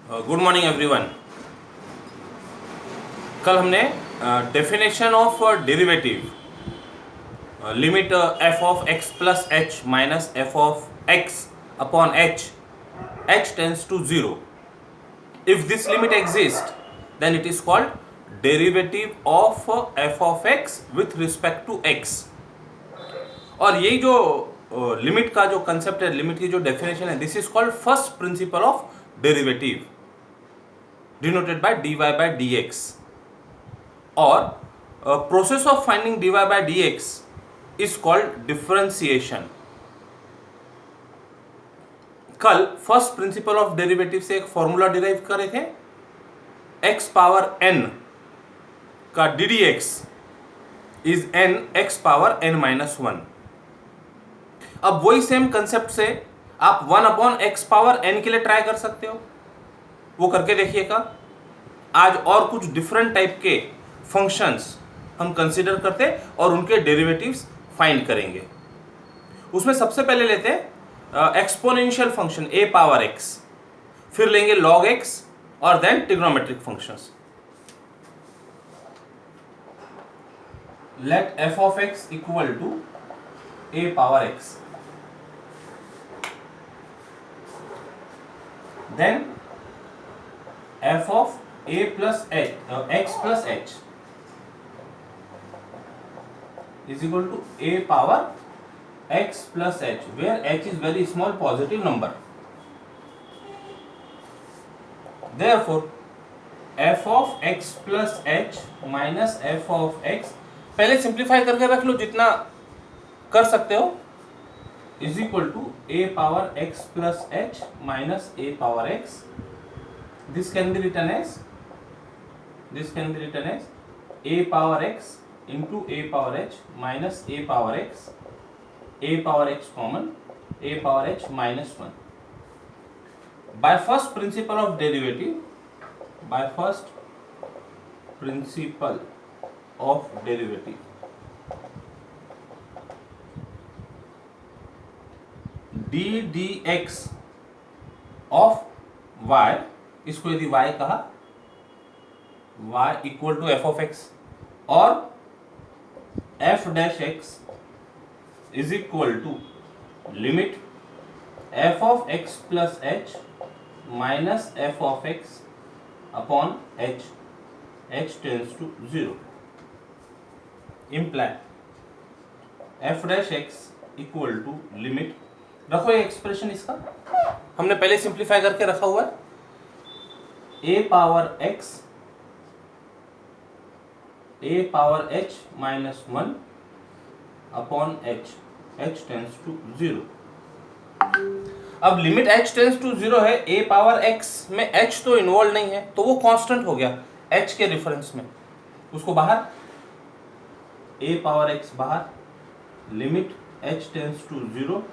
Good morning everyone. कल हमने definition of derivative limit F of x plus H minus F of x upon H tends to zero. If this limit exist then it is called derivative of F of X with respect to X. और यही जो limit का जो concept है, limit की जो definition है, this is called first principle of derivative denoted by dy by dx। और process of finding dy by dx is called differentiation। कल फर्स्ट प्रिंसिपल ऑफ डेरिवेटिव से एक फॉर्मूला डिराइव करे थे, x पावर n का ddx is n x power n minus 1। अब वही same concept से आप 1 अपॉन x पावर n के लिए ट्राई कर सकते हो, वो करके देखिएगा। आज और कुछ डिफरेंट टाइप के फंक्शंस हम कंसीडर करते और उनके डेरिवेटिव्स फाइंड करेंगे। उसमें सबसे पहले लेते हैं exponential function a power x, फिर लेंगे log x और then trigonometric functions. Let f of x equal to a power x, then f of a plus h x plus h is equal to a power x plus h, where h is very small positive number. Therefore f of x plus h minus f of x, पहले simplify करके रख लो जितना कर सकते हो, is equal to a power x plus h minus a power x. This can be written as a power x into a power h minus a power x, a power x common, a power h minus 1. By first principle of derivative, d dx of y, इसको यदि y कहा, y equal to F of X, और f dash x is equal to limit f of x plus h minus f of x upon h tends to zero, imply f dash x equal to limit, रखो ये expression, इसका हमने पहले simplify करके रखा हुआ है, a power x a power h minus 1 upon h tends to zero. अब limit h tends to zero है, a पावर x में h तो इन्वॉल्व नहीं है, तो वो कांस्टेंट हो गया h के रेफरेंस में, उसको बाहर, a पावर x बाहर, limit h tends to zero,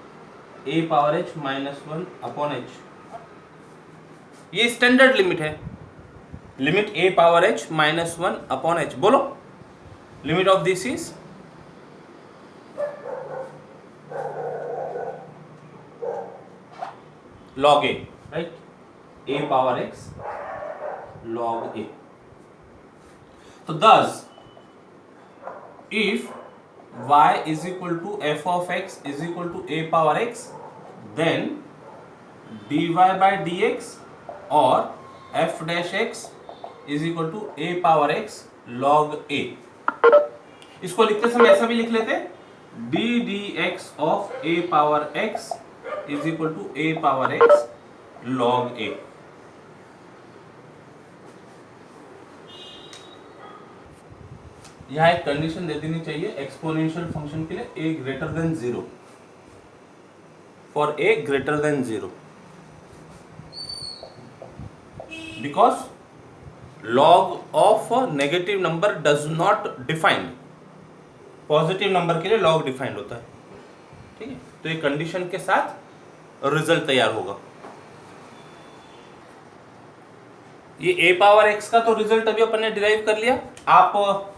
a power h minus 1 upon h। ये स्टैंडर्ड लिमिट है, limit a power h minus 1 upon h। बोलो limit of this is log a, right, a power x log a। तो thus if y is equal to f of x is equal to a power x, then dy by dx और f dash x is equal to a power x log a। इसको लिखते समय ऐसा भी लिख लेते, d dx of a power x is equal to a power x log a। यहां एक कंडीशन दे देनी चाहिए एक्सपोनेंशियल फंक्शन के लिए, a greater than 0, for a greater than 0, because log of negative number does not defined, positive number के लिए log defined होता है, ठीक है। तो ये कंडीशन के साथ रिजल्ट तैयार होगा। ये a पावर x का तो रिजल्ट अभी अपन ने डिराइव कर लिया, आप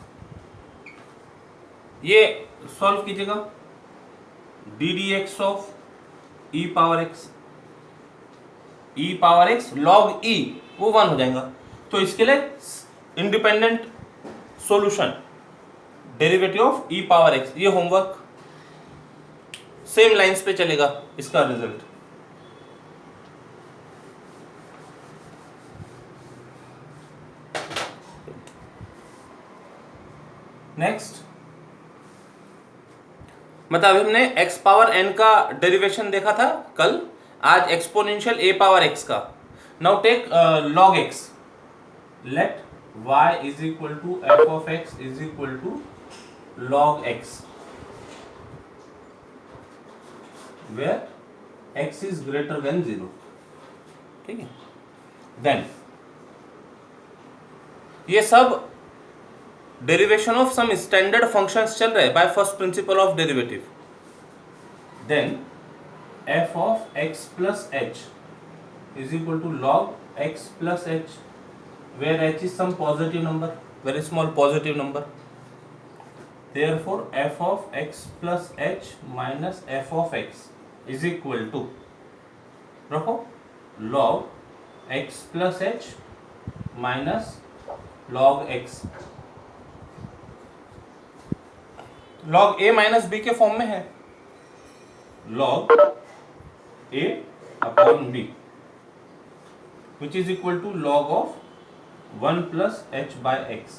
ये सॉल्व कीजिएगा, d dx of e power x, e power x log e वो 1 हो जाएगा। तो इसके लिए independent solution derivative of E power X, ये होमवर्क सेम लाइंस पे चलेगा इसका रिजल्ट। नेक्स्ट, मतलब हमने x पावर n का डेरिवेशन देखा था कल, आज एक्सपोनेंशियल a पावर x का। Now take log x, let y is equal to f of x is equal to log x, where x is greater than 0, ठीक है। देन ये सब derivation of some standard functions चल रहे by first principle of derivative. Then f of x plus h is equal to log x plus h, where h is some positive number, very small positive number. Therefore f of x plus h minus f of x is equal to, रखो, log x plus h minus log x, log a minus b के form में है, log a upon b which is equal to log of 1 plus h by x,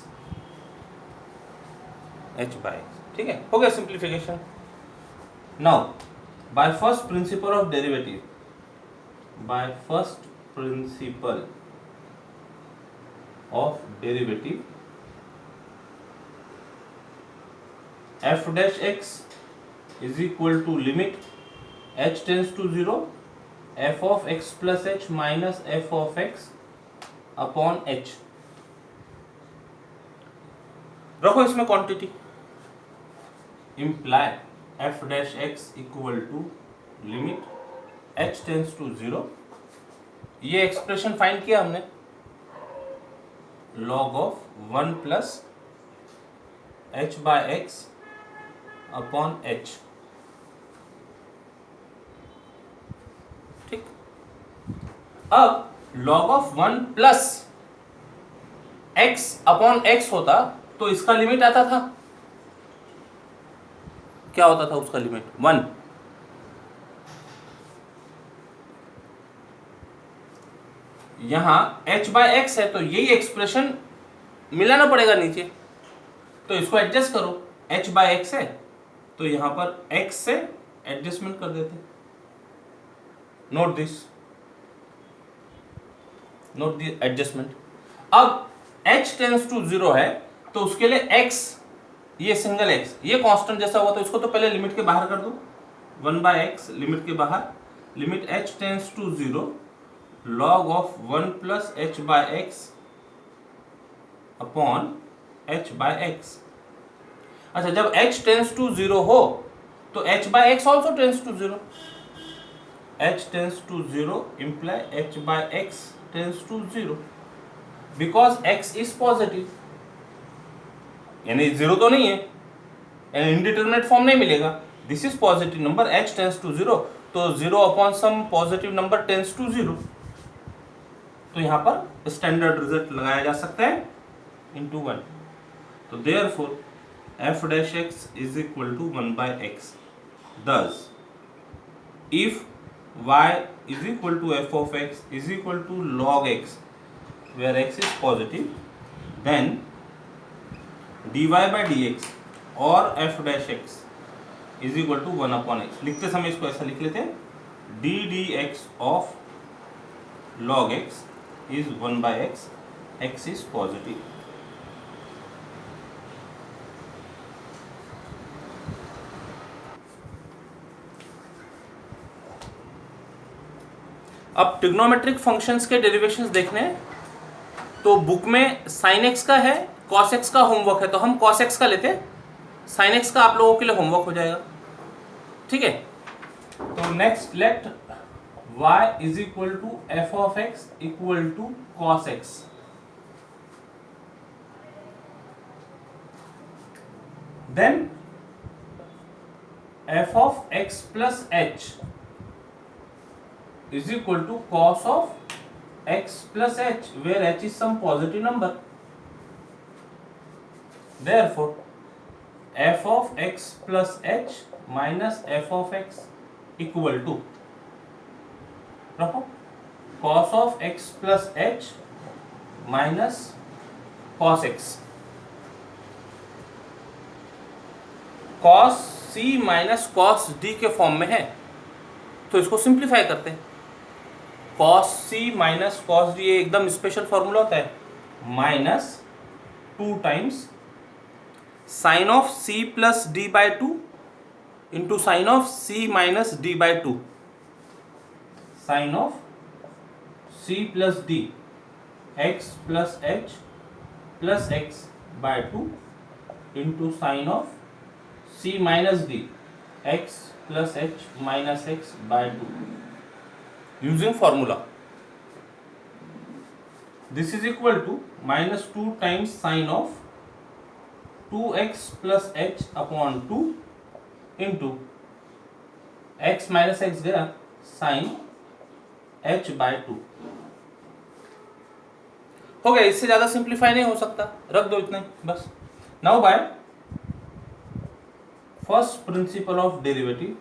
ठीक है, हो गया simplification. Now by first principle of derivative, by first principle of derivative f dash x is equal to limit h tends to 0 f of x plus h minus f of x upon h, रखो इसमें quantity, imply f dash x equal to limit h tends to 0, ये expression find किया हमने, log of 1 plus h by x upon h, ठीक। अब log of 1 plus x upon x होता तो इसका लिमिट आता था, क्या होता था उसका लिमिट? 1। यहां h बाय x है तो यही एक्सप्रेशन मिलाना पड़ेगा नीचे, तो इसको एडजस्ट करो, h बाय x है तो यहां पर x से एडजस्टमेंट कर देते, note this, note the adjustment. अब h टेंस टू 0 है तो उसके लिए x, ये सिंगल x, ये कांस्टेंट जैसा हुआ तो इसको तो पहले लिमिट के बाहर कर दो, 1 बाय x लिमिट के बाहर, limit h tends to 0 log of 1 plus h by x upon h by x। अच्छा, जब h टेंस टू 0 हो तो h by x also tends to 0, h tends to 0 imply h by x tends to 0, because x is positive, यानी 0 तो नहीं है, indeterminate form नहीं मिलेगा, this is positive number, h tends to 0, तो 0 upon some positive number tends to 0, तो यहां पर स्टैंडर्ड रिजल्ट लगाया जा सकता है इंटू 1, तो therefore f dash x is equal to 1 by x. Thus, if y is equal to f of x is equal to log x, where x is positive, then dy by dx और f dash x is equal to 1 upon x. लिखते समय इसको ऐसा लिख लेते हैं, d dx of log x is 1 by x, x is positive. अब trigonometric functions के डेरिवेशंस देखने हैं तो बुक में sin x का है, cos x का होमवर्क है, तो हम cos x का लेते हैं, sin x का आप लोगों के लिए होमवर्क हो जाएगा, ठीक है। तो next let y is equal to f of x equal to cos x, then f of x plus h is equal to cos of x plus h, where h is some positive number. Therefore, f of x plus h minus f of x equal to cos of x plus h minus cos x. cos c minus cos d के form में है, तो इसको simplify करते हैं. cos c minus cos d ये एकदम special formula होता है, minus 2 times sine of c plus d by 2 into sine of c minus d by 2. Sine of c plus d x plus h plus x by 2 into sine of c minus d x plus h minus x by 2 using formula. This is equal to minus 2 times sine of 2x plus h upon 2 into x minus x गया sin h by 2. हो गया, इससे ज्यादा simplify नहीं हो सकता, रख दो इतना बस. Now by first principle of derivative,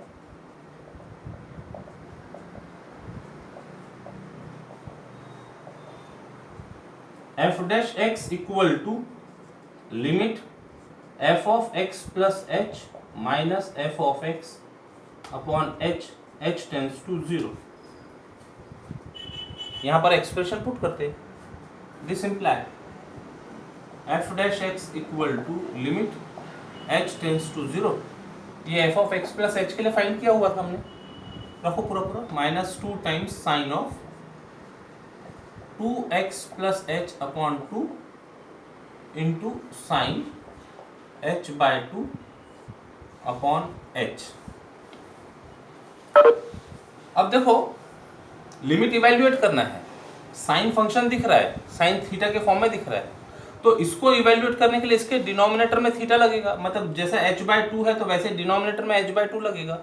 f dash x equal to limit f of x plus h minus f of x upon h, h tends to 0. यहाँ पर एक्सप्रेशन पुट करते हैं. This imply f dash x equal to limit h tends to 0. ये f of x plus h के लिए find किया हुआ था हमने, रखो पूरा पूरा. Minus 2 times sine of 2x plus h upon 2 into sine h by 2 upon h. अब देखो लिमिट इवैल्यूएट करना है. साइन फंक्शन दिख रहा है, साइन थीटा के फॉर्म में दिख रहा है, तो इसको इवैल्यूएट करने के लिए इसके डिनोमिनेटर में थीटा लगेगा. मतलब जैसे h बाय 2 है तो वैसे डिनोमिनेटर में h बाय 2 लगेगा.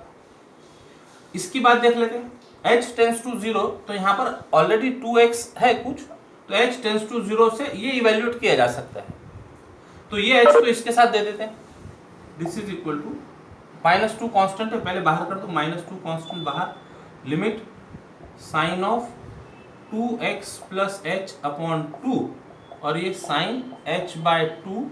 इसकी बात देख लेते हैं. h टेंस टू 0, तो यहाँ पर ऑलरेडी 2x है कुछ, तो h टेंस टू 0 से ये इवैल्यूएट किया जा सकता है. तो ये h को इसके साथ दे देते हैं. This is equal to minus 2 constant है, पहले बाहर कर दो. माइनस 2 कॉन्स्टेंट बाहर, limit sine of 2x plus h upon 2 और ये साइन h बाय 2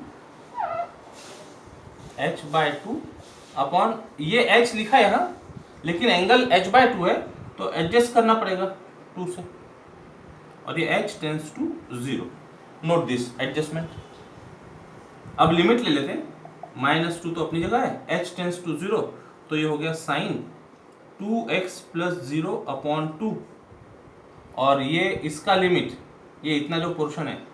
अपॉन ये h लिखा है यहाँ, लेकिन एंगल h बाय 2 है तो एडजस्ट करना पड़ेगा 2 से, और ये h tends to 0. Note this adjustment. अब लिमिट ले लेते हैं. माइनस 2 तो अपनी जगह है, h टेंस टू 0, तो ये हो गया साइन 2x प्लस 0 अपॉन 2, और ये इसका लिमिट, ये इतना जो पोर्शन है,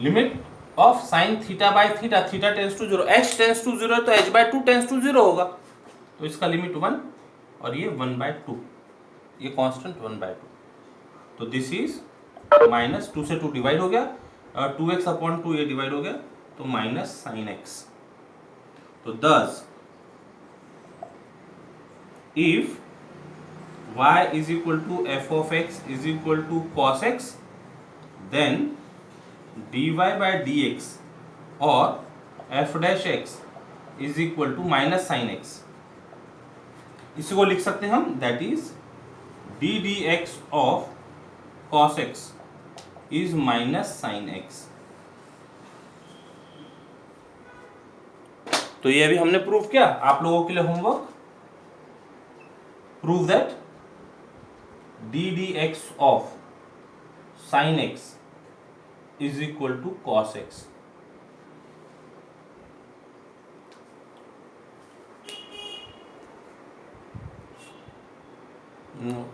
limit of sine theta by theta, theta tends to 0, h tends to 0 तो h बाय 2 टेंस टू 0 होगा, तो इसका लिमिट 1 और ये 1 बाय 2, ये कांस्टेंट 1 बाय 2. तो दिस इज माइनस 2 से 2 डिवाइड हो गया, और 2x अपॉन 2 ये डिवाइड हो गया, तो माइनस साइन x. तो thus if y is equal to f of x is equal to cos x, then dy by dx और f dash x is equal to minus sin x. इसी को लिख सकते हैं हम, that is d dx of cos x is minus sin x. तो ये अभी हमने प्रूव किया. आप लोगों के लिए homework, prove that d dx of sin x is equal to cos x.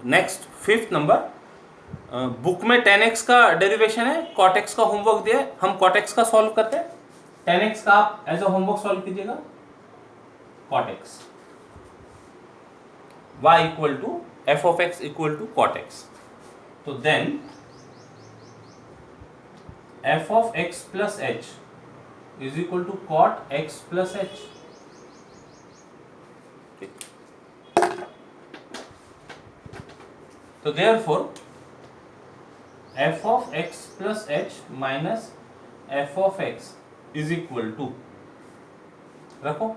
Next 5th number. Book में tan x का डेरिवेशन है, cot x का होमवर्क दिया है, हम cot x का सॉल्व करते हैं. tan x का आप एज अ होमवर्क सॉल्व कीजिएगा. cot x y equal to f of x equal to cot x. तो then f of x plus h is equal to cot x plus h. तो therefore F of x plus H minus F of X is equal to, रखो,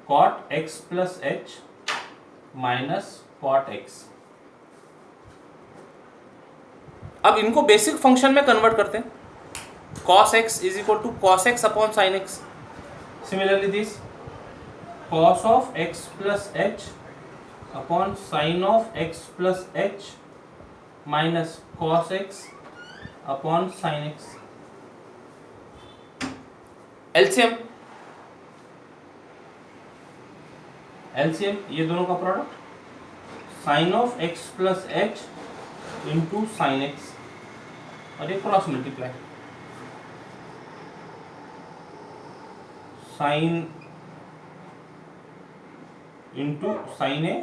cot X plus H minus cot X. अब इनको basic function में convert करते हैं। cos x is equal to cos x upon sin x। Similarly this cos of x plus H upon sin of x plus H minus cos x upon sin x। LCM, LCM ये दोनों का product sin of x plus H into sine X और ये cross multiply sine into sine a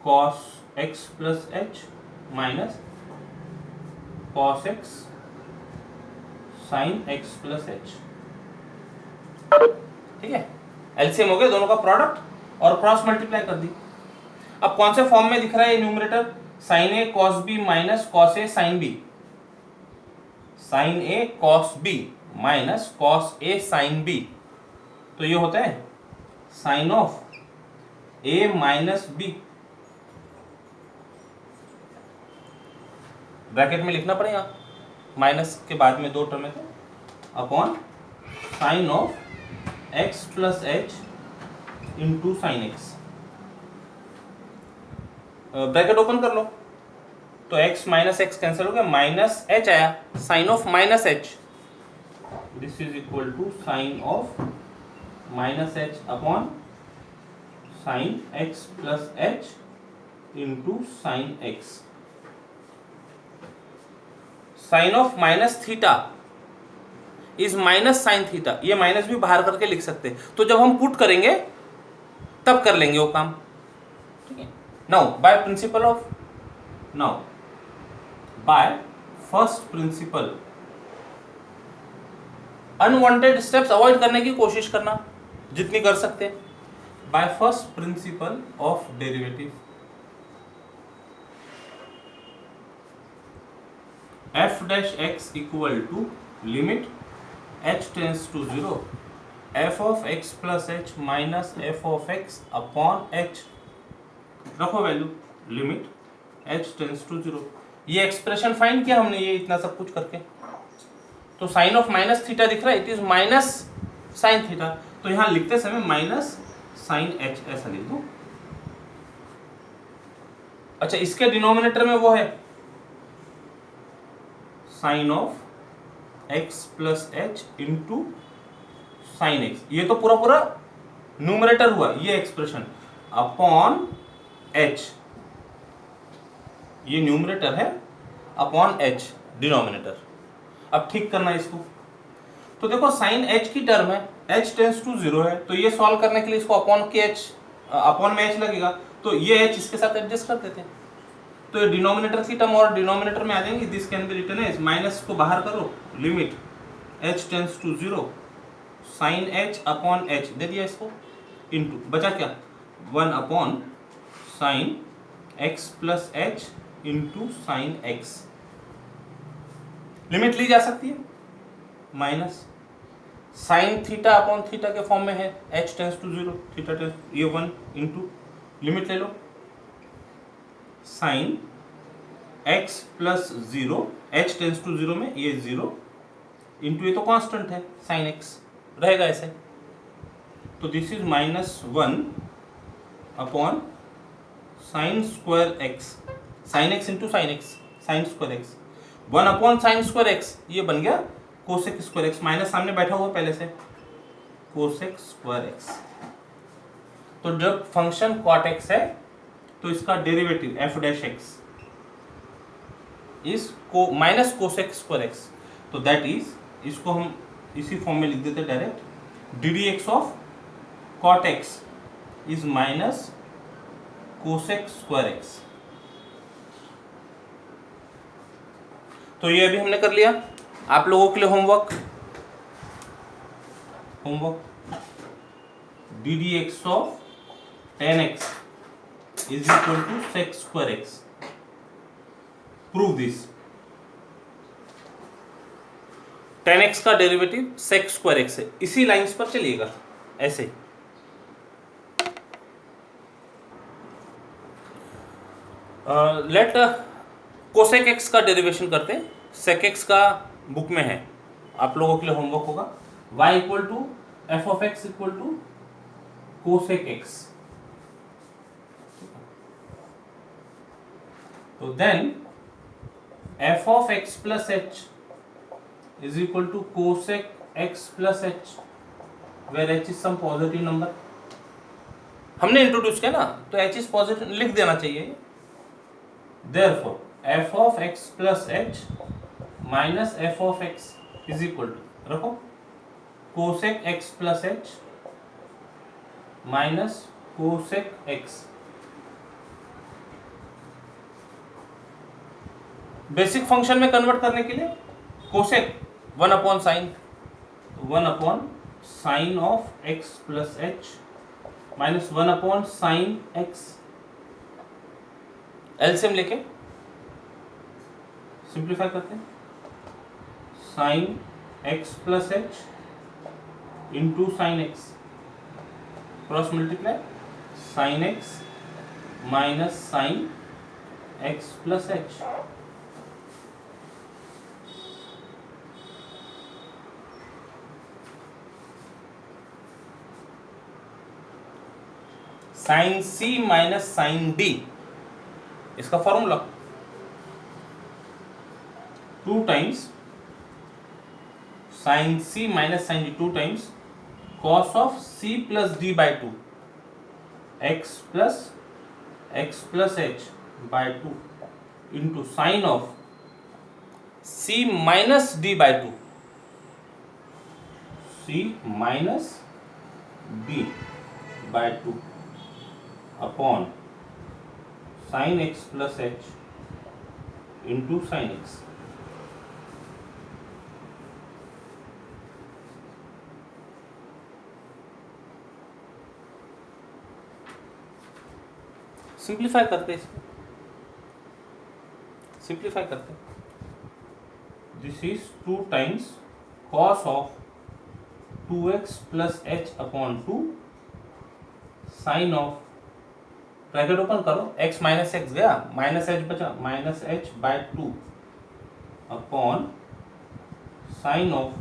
cos X plus H minus cos X sine x plus H. ठीक है, LCM हो गया दोनों का प्रोडक्ट और क्रॉस मल्टीप्लाई कर दी। अब कौन से फॉर्म में दिख रहा है ये numerator? Sine a cos b minus cos a sine b, sine a cos b minus cos a sine b. तो ये होता है sine of a minus b, bracket में लिखना पड़ेगा, माइनस के बाद में दो टर्म है तो, upon sine of x plus H into sine x. Bracket open कर लो तो x माइनस एक्स कैंसिल हो गया, माइनस एच आया, sine of minus h, this is equal to sine of minus h upon sine x plus H into sine x. Sine of minus theta is minus sine theta, ये minus भी बाहर करके लिख सकते हैं, तो जब हम पुट करेंगे तब कर लेंगे वो काम। ठीक है, now by principle of, now by first principle unwanted steps avoid करने की कोशिश करना जितनी कर सकते हैं। By first principle of derivative F dash x equal to limit H tends to zero F of x plus H minus F of x upon H, रखो value limit H tends to zero. ये expression find किया हमने ये इतना सब कुछ करके, तो साइन ऑफ माइनस थीटा दिख रहा है, it is minus sine theta, तो यहां लिखते समय माइनस साइन एच ऐसा लिख दो। अच्छा, इसके डिनोमिनेटर में वो है sine of x plus H into sine x, ये तो पूरा पूरा न्यूमरेटर हुआ ये एक्सप्रेशन, अपॉन एच, ये न्यूमरेटर है, अपॉन एच डिनोमिनेटर। अब ठीक करना है इसको, तो देखो साइन एच की टर्म है, एच टेंस टू जीरो है, तो ये सॉल्व करने के लिए इसको अपॉन के एच, अपॉन में एच लगेगा, तो ये एच इसके साथ एडजस्ट कर देते हैं, तो ये डिनोमिनेटर की टर्म और डिनोमिनेटर में आ जाएंगे, this can be written as, minus को बाहर करो, limit H tends to zero sine H upon H दे दिया इसको, इनटू बचा क्या, one upon sine x plus H into sine X. Limit ली जा सकती है, minus sine theta upon theta के फॉर्म में है, H tends to zero theta tends, ये वन इंटू लिमिट ले लो sine x plus zero, H tends to zero में ये जीरो इंटू ये तो कांस्टेंट है साइन एक्स रहेगा ऐसे, तो this is minus one upon sine square x, sine x into sine x, sine square x, one upon sine square x, ये बन गया कोसेक स्क्वायर एक्स, माइनस सामने बैठा हुआ पहले से, कोसेक स्क्वायर एक्स। तो जब फंक्शन कॉट एक्स है तो इसका derivative F dash x is को माइनस कोसेक स्क्वायर एक्स, तो दैट इज, इसको हम इसी फॉर्म में लिख देते direct, d D x of cot x is minus cosec square x. तो ये अभी हमने कर लिया, आप लोगों के लिए homework ddx of tan x is equal to sec square x. Prove this. tan x का डेरिवेटिव sec square x है. इसी लाइंस पर चलिएगा ऐसे. लेट कोसेक एक्स का डेरिवेशन करते हैं. सेक एक्स का बुक में है, आप लोगों के लिए होमवर्क होगा. y equal to F of X equal to cosec X. तो then F of x plus H is equal to cosec X plus H, where H is some positive number. हमने introduce किया ना, तो H is positive लिख देना चाहिए. Therefore, f of x plus h minus f of x is equal to, रखो, cosec x plus h minus cosec x. Basic function में convert करने के लिए cosec 1 upon sine, 1 upon sine of x plus h minus 1 upon sine x. LCM लेके simplify करते हैं. Sine x plus H into sine X, cross multiply sine X minus sine x plus H. Sine C minus sine D, इसका formula 2 times sine C minus sine D, 2 times cos of C plus D by 2 x plus h by 2 into sine of c minus d by 2, c minus d by 2 upon sine x plus H into sine x. Simplify करते हैं इसको, simplify करते हैं. This is 2 times cos of 2x plus H upon 2 sine of, bracket open करो, x minus x गया, minus h बचा, minus h by 2 upon sine of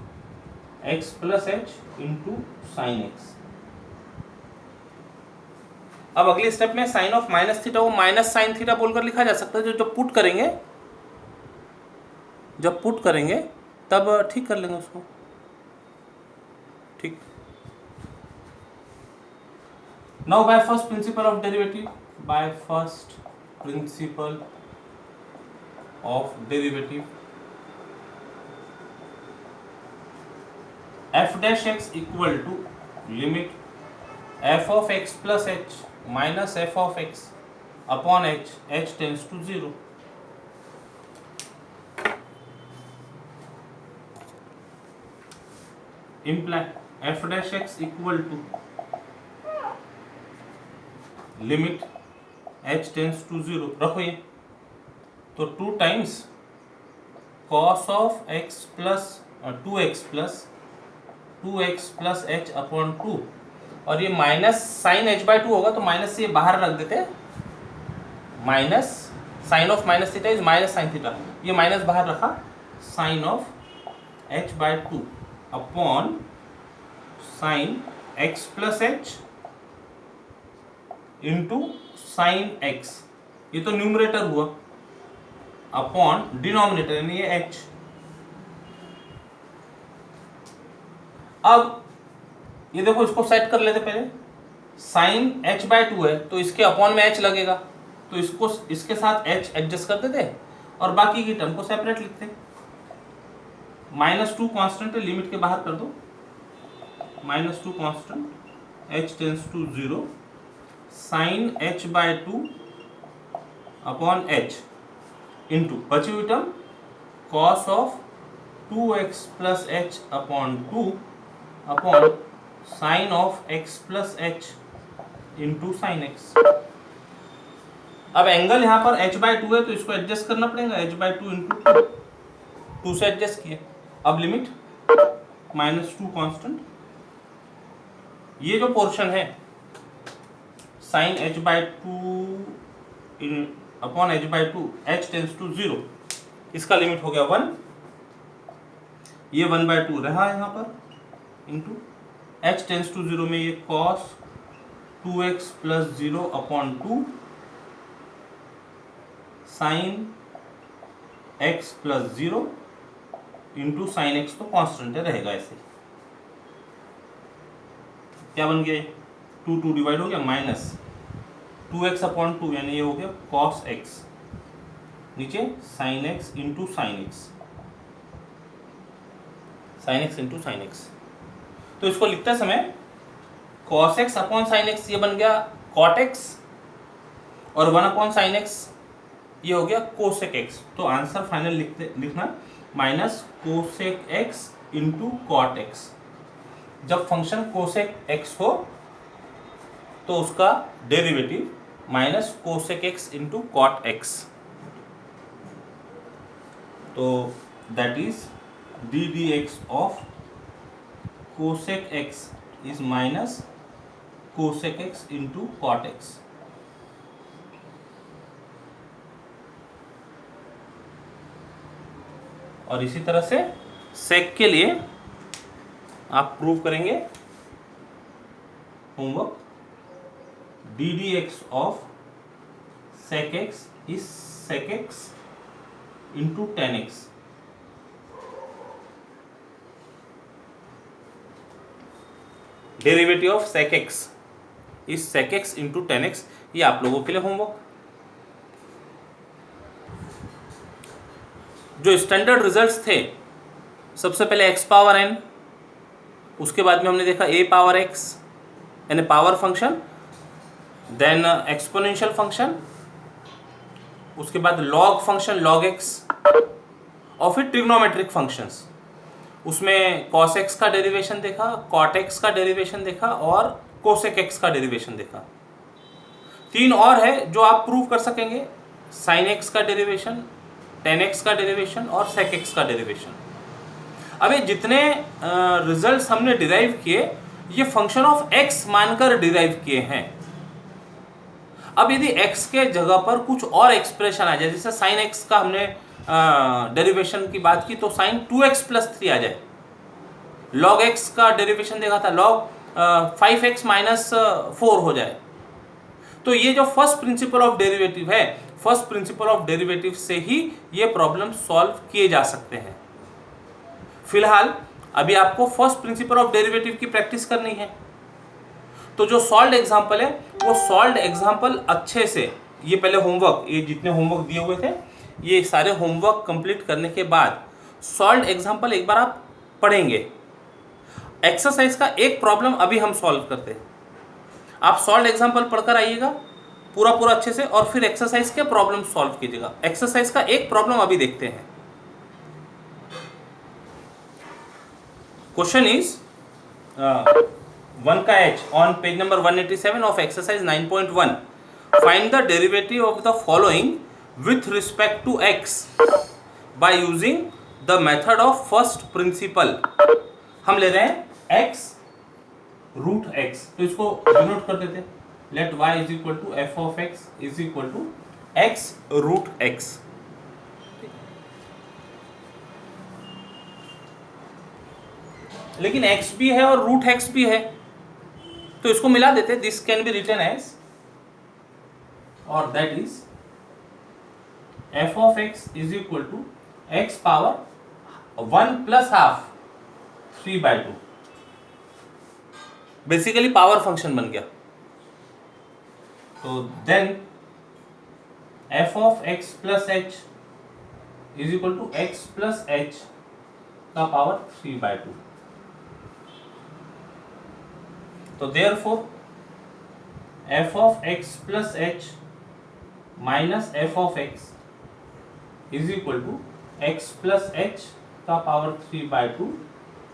x plus H into sine x. अब अगले step में sign of minus theta वो minus sine theta बोलकर लिखा जा सकता है. जब पुट करेंगे, जब पुट करेंगे तब ठीक कर लेंगे उसको. ठीक. Now by first principle of derivative, by first principle of derivative, F dash x equal to limit F of x plus H minus F of x upon h, h tends to 0. Imply f dash x equal to limit H tends to 0. रखो ये, तो 2 times cos of x plus 2x plus H upon 2, और ये minus sign h by 2 होगा, तो minus से ये बाहर रख देते हैं. Minus sine of minus theta is minus sine theta, ये माइनस बाहर रखा, sine of h by 2 upon sine x plus H into sine x, ये तो न्यूमरेटर हुआ, अपॉन डिनोमिनेटर यानी ये एच. अब ये देखो, इसको सेट कर लेते पहले. साइन एच बाई 2 है तो इसके अपॉन में एच लगेगा, तो इसको इसके साथ एच एडजस्ट कर देते और बाकी की टर्म को सेपरेट लिखते. -2 कांस्टेंट है, लिमिट के बाहर कर दो, -2 constant, h tends to 0, sine h by 2 upon h into बची हुई term cos of 2x plus H upon 2 upon sine of x plus H into sine x. अब एंगल यहाँ पर h/2 है तो इसको एडजस्ट करना पड़ेगा, h/2 इंटू 2 से एडजस्ट किया। अब लिमिट -2 कांस्टेंट, ये जो पोर्शन है sine h/2 upon h/2 h tends to 0, इसका लिमिट हो गया 1, ये 1/2 रहा यहाँ पर इंटू h टेंस टू 0 में ये cos 2x plus 0 upon 2 sine x plus 0 into sine x तो कांस्टेंट रहेगा ऐसे। क्या बन गया, 2 डिवाइड हो गया माइनस 2x अपॉन 2, यानी ये हो गया cos x, नीचे sine x into sine x, sine x into sine x. तो इसको लिखते समय cos x upon sine x ये बन गया cot x, और 1 अपॉन साइन एक्स ये हो गया कोसेक एक्स। तो आंसर फाइनल लिखना minus cosec X into cot X. जब फंक्शन कोसेक एक्स हो तो उसका derivative minus cosec X into cot X, तो that is D D x of cosec X is minus cosec X into cot X. और इसी तरह से सेक के लिए आप प्रूव करेंगे homework, d D x of sec x is sec x into tan x. Derivative of sec x is sec x into tan x, ये आप लोगों के लिए होमवर्क। जो स्टैंडर्ड रिजल्ट्स थे, सबसे पहले x पावर n, उसके बाद में हमने देखा a पावर x यानी power function, then exponential function, उसके बाद लॉग फंक्शन log x, और फिर ट्रिग्नोमेट्रिक फंक्शंस। उसमें cos x का डेरिवेशन देखा, cot x का डेरिवेशन देखा और cosec x का डेरिवेशन देखा। 3 और है जो आप प्रूव कर सकेंगे, sin x का डेरिवेशन, tan x का डेरिवेशन और sec x का डेरिवेशन। अब ये जितने रिजल्ट्स हमने डिराइव किए, ये फंक्शन ऑफ x मानकर डिराइव किए हैं। अब यदि x के जगह पर कुछ और एक्सप्रेशन आ जाए, जैसे sin x का हमने डेरिवेशन की बात की तो sin 2x प्लस 3 आ जाए, log x का डेरिवेशन देखा था log 5x माइनस 4 हो जाए, तो ये जो फर्स्ट प्रिंसिपल ऑफ डेरिवेटिव है, फर्स्ट प्रिंसिपल ऑफ डेरिवेटिव से ही ये प्रॉब्लम सॉल्व किए जा सकते हैं। फिलहाल अभी आपको फर्स्ट प्रिंसिपल ऑफ डेरिवेटिव की प्रैक्टिस करनी है, तो जो सॉल्व्ड एग्जांपल है वो सॉल्व्ड एग्जांपल अच्छे से, ये पहले होमवर्क, ये जितने होमवर्क दिए हुए थे ये सारे होमवर्क कंप्लीट करने के बाद सॉल्व्ड एग्जांपल एक बार आप पढ़ेंगे। एक्सरसाइज का एक प्रॉब्लम अभी हम सॉल्व करते हैं, आप सॉल्व्ड एग्जांपल पढ़कर आइएगा पूरा अच्छे से, और फिर एक्सरसाइज के प्रॉब्लम सॉल्व कीजिएगा। एक्सरसाइज का एक प्रॉब्लम अभी देखते हैं। क्वेश्चन इज 1 का h on page number 187 of exercise 9.1, find the derivative of the following with respect to x by using the method of first principle. हम ले रहे हैं x रूट x, तो इसको डिनोट कर देते हैं, let y is equal to f of x is equal to x root x। लेकिन x भी है और रूट x भी है, तो इसको मिला देते, this can be written as, और that is f of x is equal to x power 1 plus half 3/2। Basically power function बन गया। तो then f of x plus h is equal to x plus h का power 3/2। तो therefore f of x plus h minus f of x is equal to x plus h का power 3/2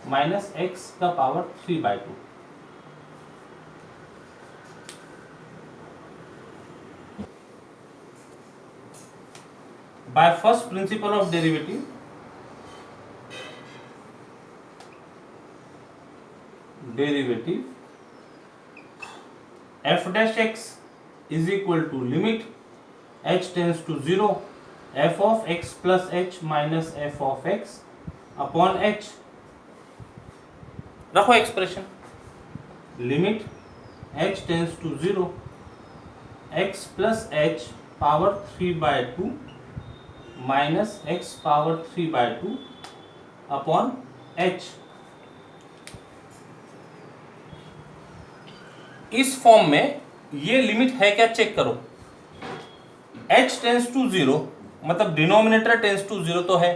minus x का power 3/2। Bye first principle of derivative f dash x is equal to limit h tends to 0 f of x plus h minus f of x upon h. रखो expression, limit h tends to 0 x plus h power 3/2 minus x power 3/2 upon h. इस form में ये limit है क्या check करो. h tends to 0 मतलब denominator tense to 0 तो है,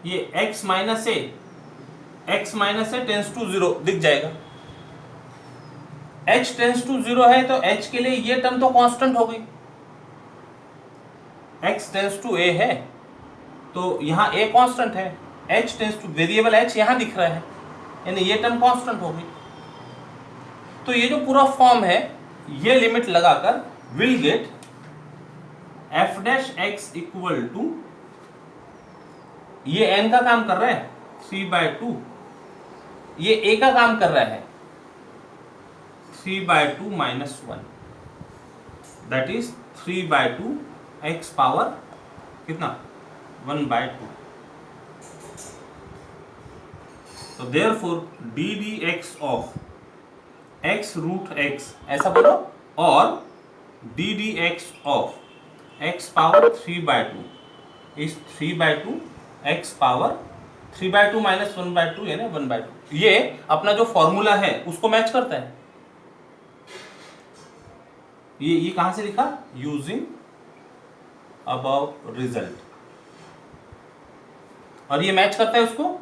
ये x minus a tends to 0 दिख जाएगा. h टेंस टू 0 है तो h के लिए ये टर्म तो कांस्टेंट हो गई. x टेंस टू a है तो यहाँ a कांस्टेंट है, h tends two variable h यहाँ दिख रहा है, यानी ये टर्म कांस्टेंट हो गई. तो ये जो पूरा फॉर्म है ये लिमिट लगाकर will get f dash x equal to, ये n का काम कर रहा है 3/2, ये a का काम कर रहा है 3/2 minus 1, that is 3/2 x power कितना 1/2. तो therefore d dx of x root x ऐसा बोलो, और d dx of x power 3/2 इस 3/2 x पावर 3/2 माइनस 1/2 यानी 1/2. ये अपना जो फॉर्मूला है उसको मैच करता है. ये कहां से लिखा, यूजिंग अबव रिजल्ट, और ये मैच करता है उसको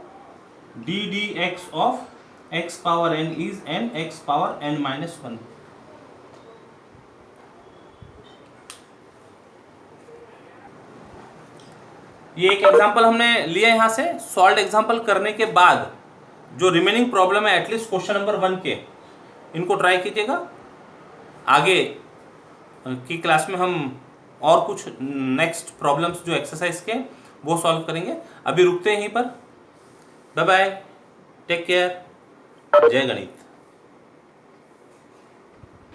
d dx of x power n is n x power n minus 1. ये एक एग्जांपल हमने लिया यहां से. सॉल्व एग्जांपल करने के बाद जो रिमेनिंग प्रॉब्लम है एटलीस्ट क्वेश्चन नंबर 1 के, इनको ट्राई कीजिएगा. आगे की क्लास में हम और कुछ नेक्स्ट प्रॉब्लम्स जो एक्सरसाइज के वो सॉल्व करेंगे. अभी रुकते हैं यहीं पर. बाय बाय, टेक केयर, जय गणित.